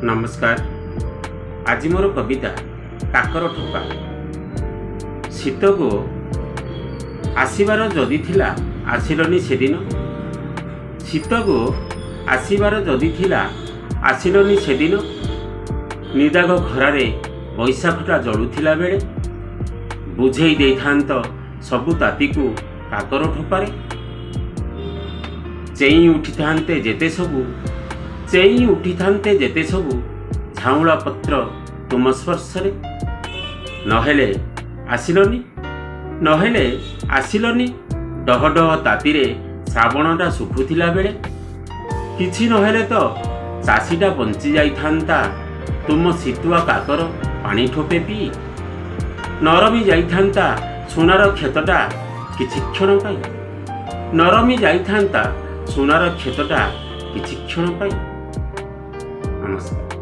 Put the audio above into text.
नमस्कार। आज मोर कविता काकर ठोपा। शीत को आसबार जदि थिला आसिलनी सेदिन, शीत को आसबार जदि थिला आसिलनी सेदिन, निदाघ खरारे बैशाखटा जलुथिला बेले बुझेई देइथांत सबु ताती को काकर ठोपारे। चेई उठिथांते जेते सबु झाउला पत्र तुम स्पर्शरे, नहेले आसिलनी डह डह तातीरे श्रावणटा सुखुथिला बेले, किछि नहेले तो चाषीटा बंची जाइथांता तुम शीतुआ काकर पानी ठोपे पी, नरमी जाइथांता सोनार क्षेत्रटा किछि क्षण पाई, नरमी जाइथांता सोनार क्षेत्रटा किछि क्षण पाई। नमस्कार।